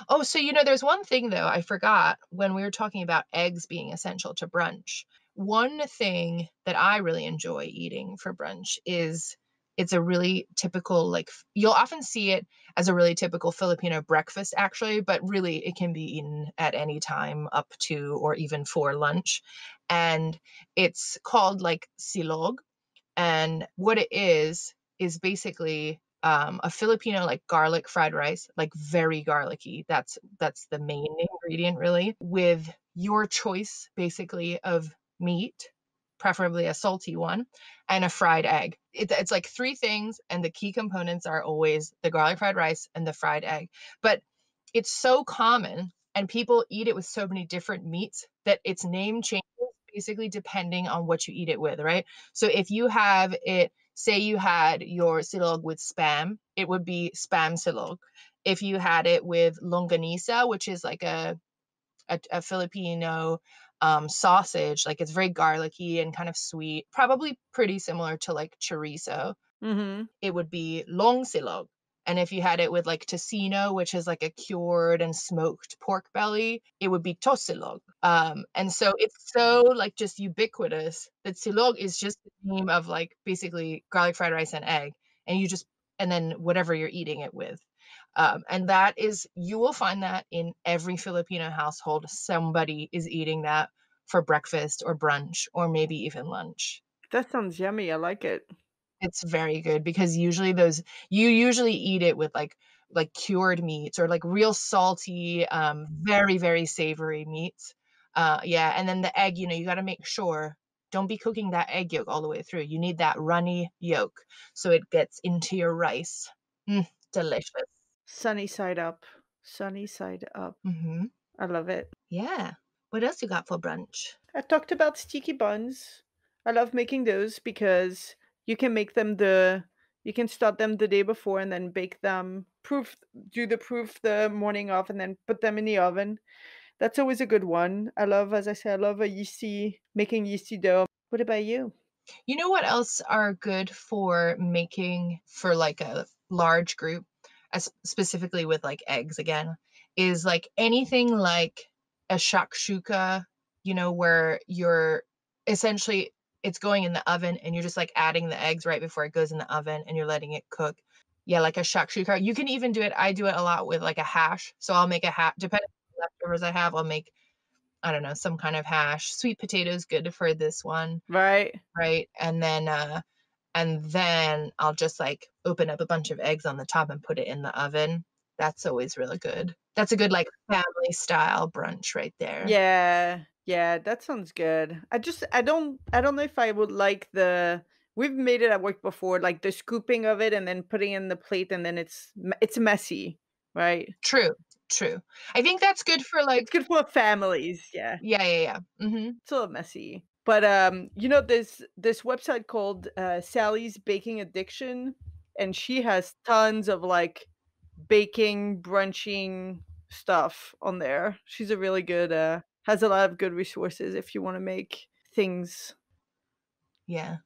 Oh, so, there's one thing, though, I forgot when we were talking about eggs being essential to brunch. One thing that I really enjoy eating for brunch is it's a really typical, like, you'll often see it as a really typical Filipino breakfast, actually, but really it can be eaten at any time up to or even for lunch. And it's called, like, silog. And what it is basically, a Filipino, like, garlic fried rice, like, very garlicky. That's the main ingredient, really, with your choice, basically, of meat, preferably a salty one, and a fried egg. It's like 3 things, and the key components are always the garlic fried rice and the fried egg. But it's so common, and people eat it with so many different meats that its name changes basically depending on what you eat it with, right? So if you have it, say you had your silog with spam, it would be spam silog. If you had it with longanisa, which is like a Filipino sausage, like it's very garlicky and kind of sweet, probably pretty similar to like chorizo, Mhm. it would be long silog. And if you had it with like tocino, which is like a cured and smoked pork belly, it would be tosilog. And so it's so like just ubiquitous that silog is just the name of like basically garlic fried rice and egg, and and then whatever you're eating it with. And that is, you will find that in every Filipino household, somebody is eating that for breakfast or brunch or maybe even lunch. That sounds yummy, I like it. It's very good because you usually eat it with, like, cured meats or, like, real salty, very, very savory meats. Yeah, and then the egg, you gotta make sure don't be cooking that egg yolk all the way through. You need that runny yolk so it gets into your rice. Delicious. Sunny side up. Sunny side up. Mhm. I love it. Yeah. What else you got for brunch? I talked about sticky buns. I love making those because you can make them you can start them the day before and then bake them, do the proof the morning of and then put them in the oven. That's always a good one. As I said, I love making yeasty dough. What about you? You know what else are good for making for, like, a large group, as specifically with, like, eggs again, is, like, anything like a shakshuka, where you're essentially it's going in the oven and you're just, like, adding the eggs right before it goes in the oven and you're letting it cook. Yeah, like a shakshuka. You can even do it I do it a lot with, like, a hash. So I'll make a hash depending on the leftovers I have, I'll make, I don't know, some kind of hash. Sweet potatoes good for this one. Right? Right? And then I'll just, like, open up a bunch of eggs on the top and put it in the oven. That's always really good. That's a good, like, family style brunch right there. Yeah. Yeah, that sounds good. I don't know if I would like we've made it at work before, like the scooping of it and then putting in the plate and then it's messy, right? True, true. I think that's good for, It's like good for families, yeah. yeah, yeah, yeah. Mhm. It's a little messy. But, this website called, Sally's Baking Addiction, and she has tons of, like, baking, brunching, stuff on there. She's a really good, has a lot of good resources if you wanna make things. Yeah.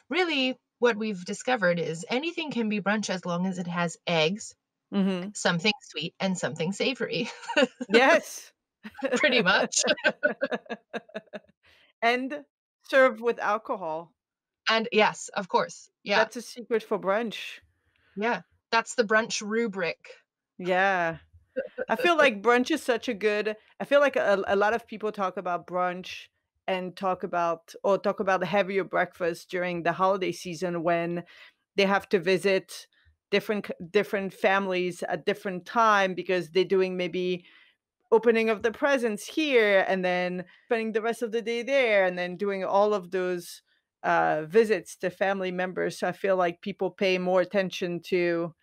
Really, what we've discovered is anything can be brunch as long as it has eggs, Mhm. something sweet, and something savory, Yes. pretty much. And served with alcohol. And yes, of course. Yeah. That's a secret for brunch. Yeah. That's the brunch rubric. Yeah. I feel like brunch is such a good I feel like a lot of people talk about brunch and talk about the heavier breakfast during the holiday season when they have to visit different families at different time because they're doing maybe opening of the presents here and then spending the rest of the day there and then doing all of those visits to family members. So I feel like people pay more attention to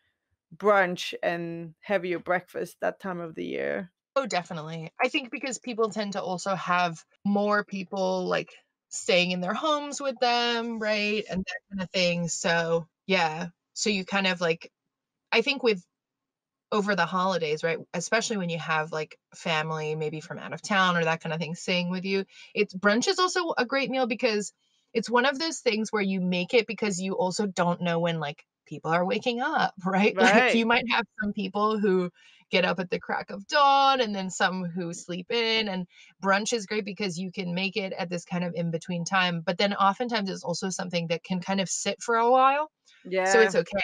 brunch and heavier breakfast that time of the year. Oh, definitely. I think because people tend to also have more people, like, staying in their homes with them, right? And that kind of thing. So, yeah. So you kind of like I think with over the holidays, right? Especially when you have like family, maybe from out of town or that kind of thing, staying with you. It's brunch is also a great meal because it's one of those things where you make it because you also don't know when like people are waking up, right? Like you Right. might have some people who get up at the crack of dawn and then some who sleep in. And brunch is great because you can make it at this kind of in between time. But then oftentimes it's also something that can kind of sit for a while. So it's Yeah. okay,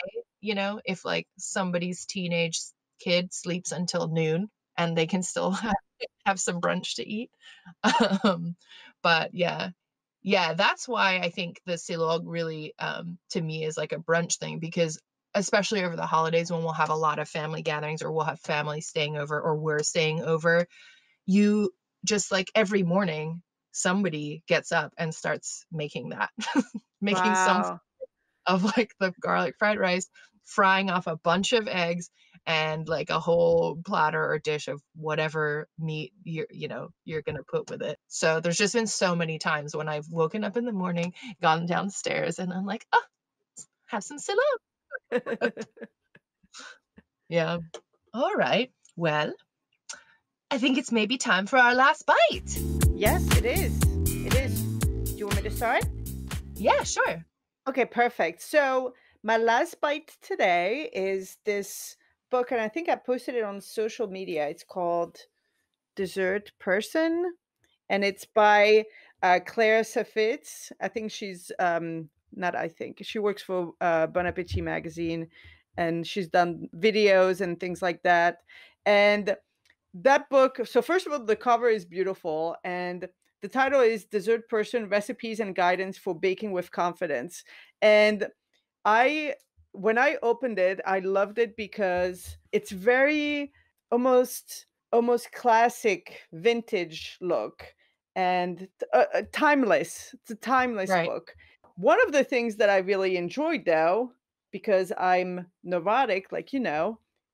if like somebody's teenage kid sleeps until noon and they can still have some brunch to eat. Um, but yeah. Yeah, that's why I think the silog really, to me is like a brunch thing because especially over the holidays when we'll have a lot of family gatherings or we'll have family staying over or we're staying over, you just like every morning, somebody gets up and starts making that, making some Wow. of like the garlic fried rice, frying off a bunch of eggs and like a whole platter or dish of whatever meat you're gonna put with it. So there's just been so many times when I've woken up in the morning, gone downstairs, and I'm like, "Oh, have some salad." Yeah. All right. Well, I think it's maybe time for our last bite. Yes, it is. It is. Do you want me to start? Yeah, sure. Okay, perfect. So my last bite today is this book, and I think I posted it on social media. It's called Dessert Person, and it's by Claire Safitz. I think she's not. I think she works for Bon Appetit magazine, and she's done videos and things like that. And that book. So first of all, the cover is beautiful, and the title is Dessert Person: Recipes and Guidance for Baking with Confidence. And I when I opened it, I loved it because it's very almost classic vintage look and timeless. It's a timeless Right. book. One of the things that I really enjoyed though, because I'm neurotic, like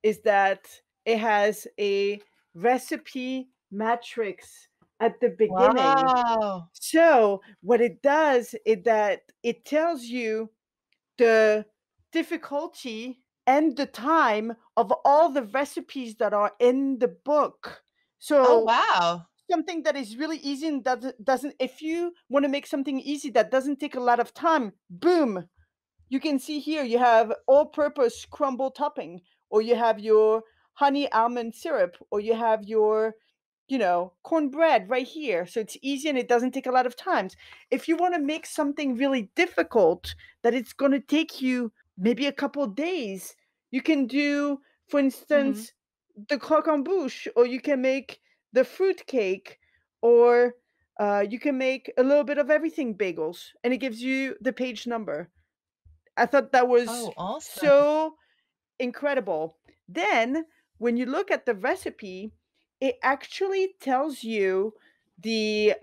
is that it has a recipe matrix at the beginning. Wow. So what it does is that it tells you the difficulty and the time of all the recipes that are in the book. Oh, So wow. something that is really easy and doesn't if you want to make something easy that doesn't take a lot of time, boom, you can see here you have all-purpose crumble topping, or you have your honey almond syrup, or you have your, cornbread right here. So it's easy and it doesn't take a lot of time. If you want to make something really difficult that it's going to take you maybe a couple days, you can do, for Mhm. instance, the croquembouche, or you can make the fruit cake, or you can make a little bit of everything bagels, and it gives you the page number. I thought that was Oh, awesome. so incredible. Then, when you look at the recipe, it actually tells you it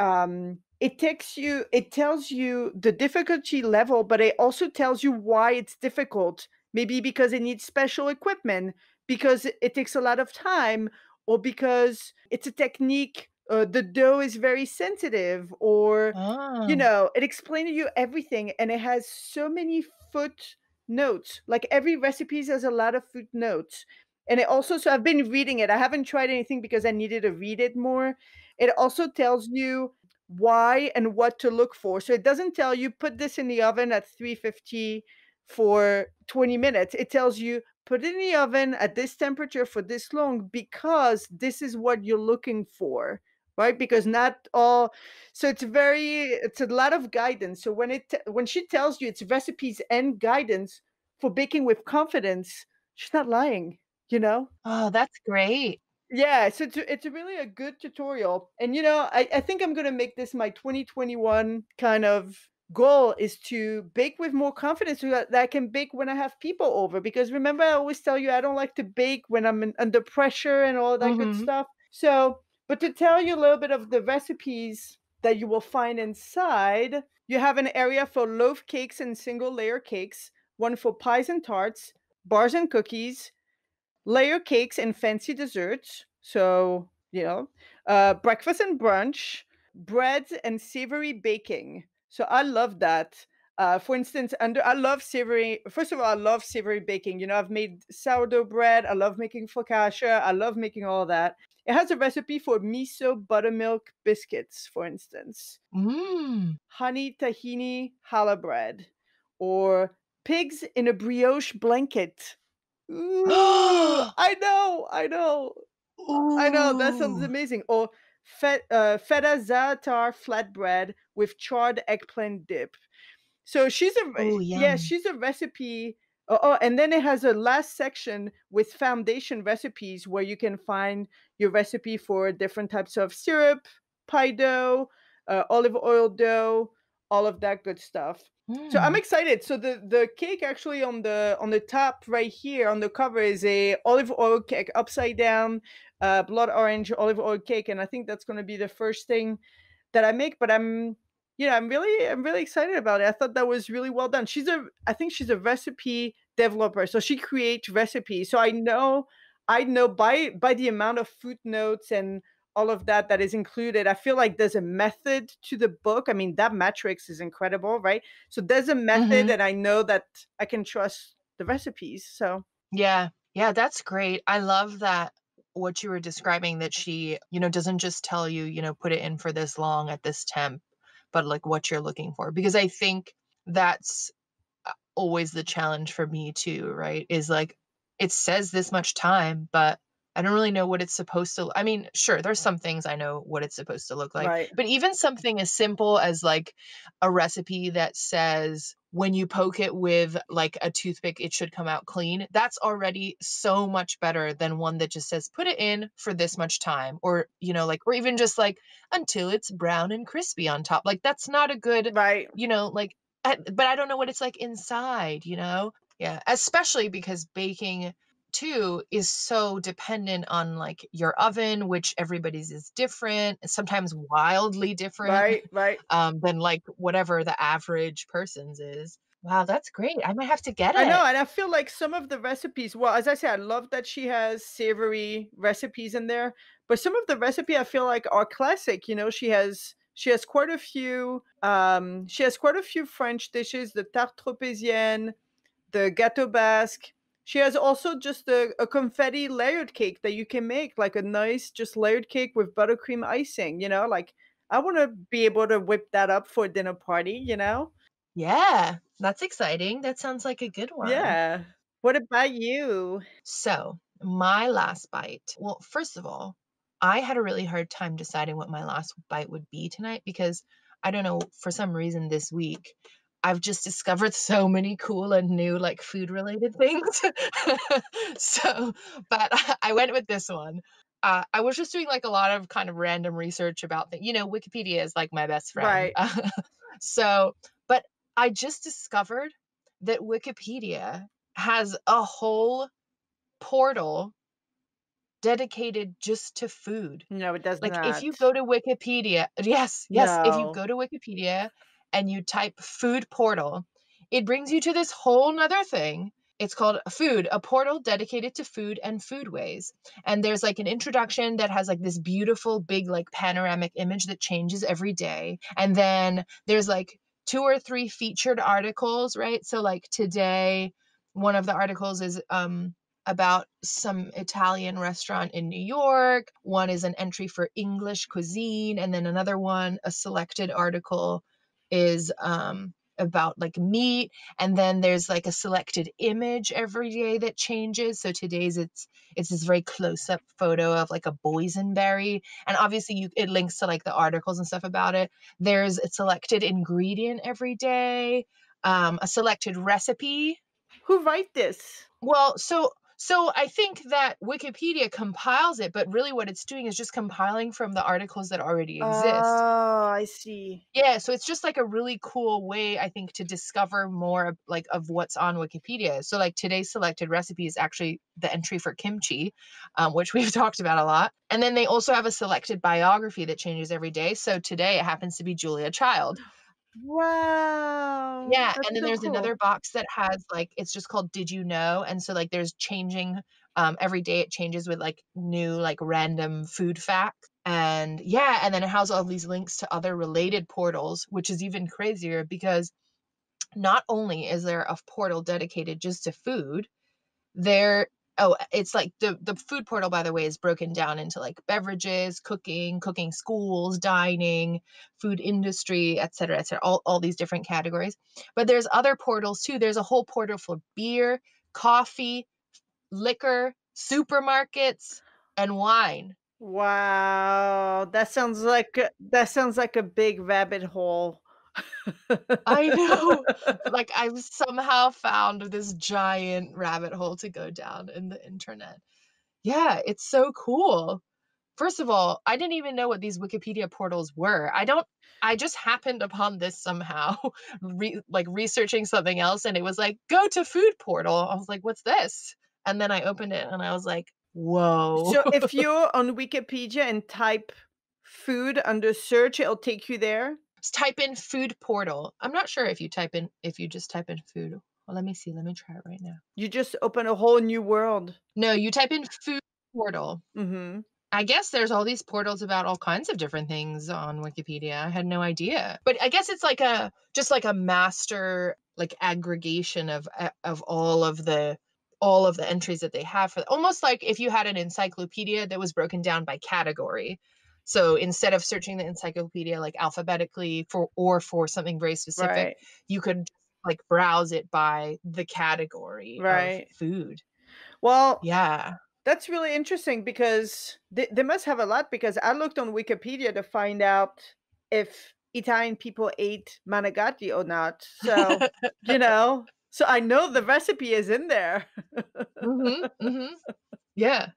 tells you the difficulty level, but it also tells you why it's difficult. Maybe because it needs special equipment, because it takes a lot of time, or because it's a technique, the dough is very sensitive, or Ah. it explains to you everything, and it has so many footnotes. Like every recipe has a lot of footnotes, And it also, so I've been reading it. I haven't tried anything because I needed to read it more. It also tells you why and what to look for. So it doesn't tell you put this in the oven at 350 for 20 minutes. It tells you put it in the oven at this temperature for this long because this is what you're looking for, right? Because not all, so it's a lot of guidance. So when she tells you it's recipes and guidance for baking with confidence, she's not lying, you know? Oh, that's great. Yeah, so it's really a good tutorial. And I think I'm gonna make this my 2021 kind of goal, is to bake with more confidence so that I can bake when I have people over. Because remember, I always tell you I don't like to bake when I'm under pressure and all that good Mhm. stuff. So, but to tell you a little bit of the recipes that you will find inside, you have an area for loaf cakes and single layer cakes, one for pies and tarts, bars and cookies, layer cakes and fancy desserts. So, breakfast and brunch, breads and savory baking. So I love that. For instance, I love savory. First of all, I love savory baking. I've made sourdough bread. I love making focaccia. I love making all that. It has a recipe for miso buttermilk biscuits, for instance, Mm. honey tahini challah bread, or pigs in a brioche blanket. Ooh, I know, that sounds Ooh. amazing. Or feta za'atar flatbread with charred eggplant dip. So Ooh, yeah, yum. she's a recipe. Oh, and then it has a last section with foundation recipes where you can find your recipe for different types of syrup, pie dough, olive oil dough, all of that good stuff. So I'm Mm. excited. So the cake actually on the top right here on the cover is a olive oil cake, upside down, blood orange olive oil cake, and I think that's going to be the first thing that I make. But I'm really excited about it. I thought that was really well done. I think she's a recipe developer, so she creates recipes. So I know by the amount of footnotes and all of that is included. I feel like there's a method to the book. I mean, that matrix is incredible, right? So there's a method, Mhm. and I know that I can trust the recipes. So Yeah. Yeah, that's great. I love that what you were describing, that she, doesn't just tell you, put it in for this long at this temp, but like what you're looking for. Because I think that's always the challenge for me too, right? Is like it says this much time, but I don't really know what it's supposed to. I mean, sure, there's some things I know what it's supposed to look like, right, but even something as simple as like a recipe that says when you poke it with like a toothpick, it should come out clean. That's already so much better than one that just says put it in for this much time, or like, or even just like until it's brown and crispy on top. Like that's not a good, right. like but I don't know what it's like inside, you know? Yeah, especially because baking too is so dependent on like your oven, which everybody's is different, sometimes wildly different Right, right. than like whatever the average person's is. Wow, that's great. I might have to get I know, it. and I feel like some of the recipes, well, as I said, I love that she has savory recipes in there, but some of the recipe I feel like are classic. She has quite a few French dishes, the tarte tropézienne, the gâteau basque. She has also just a confetti layered cake that you can make, like a nice just layered cake with buttercream icing, like I want to be able to whip that up for a dinner party. Yeah, that's exciting. That sounds like a good one. Yeah. What about you? So, my last bite. Well, first of all, I had a really hard time deciding what my last bite would be tonight because I don't know, for some reason this week, I've just discovered so many cool and new like food related things. So, but I went with this one. I was just doing like a lot of kind of random research about things. Wikipedia is like my best friend. Right. So, but I just discovered that Wikipedia has a whole portal dedicated just to food. No, it does Like, if not. you go to Wikipedia, yes, yes, if you No. go to Wikipedia and you type food portal, it brings you to this whole nother thing. It's called Food, a portal dedicated to food and foodways. And there's like an introduction that has like this beautiful big like panoramic image that changes every day. And then there's like two or three featured articles, right? So like today, one of the articles is about some Italian restaurant in New York. One is an entry for English cuisine. And then another one, a selected article, is about like meat. And then there's like a selected image every day that changes. So today's it's this very close-up photo of like a boysenberry. And obviously it links to like the articles and stuff about it. There's a selected ingredient every day, a selected recipe. Who write this? Well, so I think that Wikipedia compiles it, but really what it's doing is just compiling from the articles that already exist. Oh, I see. Yeah, so it's just like a really cool way, I think, to discover more like of what's on Wikipedia. So like today's selected recipe is actually the entry for kimchi, which we've talked about a lot. And then they also have a selected biography that changes every day. So today it happens to be Julia Child. Wow. Yeah, That's and then so there's cool. another box that has like, it's just called Did You Know? And so like there's changing every day it changes with like new like random food facts. And yeah, and then it has all these links to other related portals, which is even crazier because not only is there a portal dedicated just to food, there it's like the food portal, by the way, is broken down into like beverages, cooking schools, dining, food industry, etc., all these different categories. But there's other portals too. There's a whole portal for beer, coffee, liquor, supermarkets, and wine. Wow. That sounds like a big rabbit hole. I know. Like I've somehow found this giant rabbit hole to go down in the internet. Yeah, it's so cool. First of all, I didn't even know what these Wikipedia portals were. I just happened upon this somehow, researching something else, and it was like, go to food portal. I was like, what's this? And then I opened it and I was like, whoa. So if you're on Wikipedia and type food under search, it'll take you there? Just type in food portal. I'm not sure if you just type in food. Well, let me see. Let me try it right now. You just open a whole new world. No, you type in food portal. Mhm. I guess there's all these portals about all kinds of different things on Wikipedia. I had no idea. But I guess it's like just like a master like aggregation of all of the entries that they have for almost like if you had an encyclopedia that was broken down by category. So instead of searching the encyclopedia like alphabetically for something very specific, Right. you could like browse it by the category of Right. food. Well, Yeah. that's really interesting because they must have a lot because I looked on Wikipedia to find out if Italian people ate manicotti or not. So, so I know the recipe is in there. Mhm, mhm. Yeah,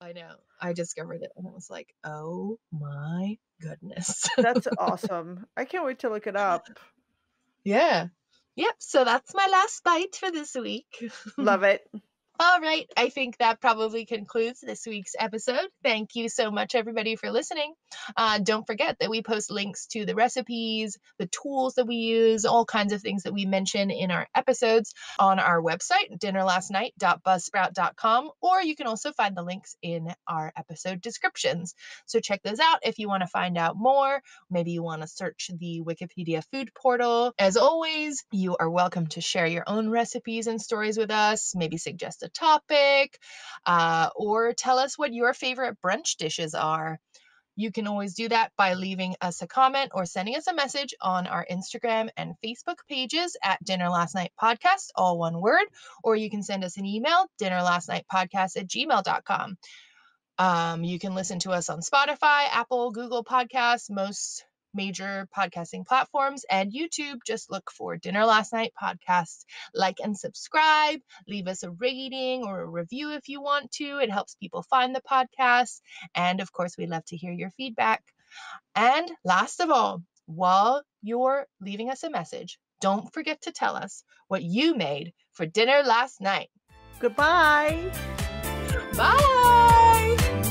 I know. I discovered it and I was like, "Oh my goodness." That's awesome. I can't wait to look it up. Yeah. Yep, so that's my last bite for this week. Love it. All right, I think that probably concludes this week's episode. Thank you so much, everybody, for listening. Don't forget that we post links to the recipes, the tools that we use, all kinds of things that we mention in our episodes on our website, dinnerlastnight.buzzsprout.com, or you can also find the links in our episode descriptions. So check those out if you want to find out more. Maybe you want to search the Wikipedia food portal. As always, you are welcome to share your own recipes and stories with us, maybe suggest a topic, or tell us what your favorite brunch dishes are. You can always do that by leaving us a comment or sending us a message on our Instagram and Facebook pages at Dinner Last Night Podcast, all one word, or you can send us an email, dinnerlastnightpodcast@gmail.com. You can listen to us on Spotify, Apple, Google Podcasts, most major podcasting platforms, and YouTube. Just look for Dinner Last Night Podcast. Like and subscribe. Leave us a rating or a review if you want to. It helps people find the podcast. And of course, we love to hear your feedback. And last of all, while you're leaving us a message, don't forget to tell us what you made for dinner last night. Goodbye. Bye!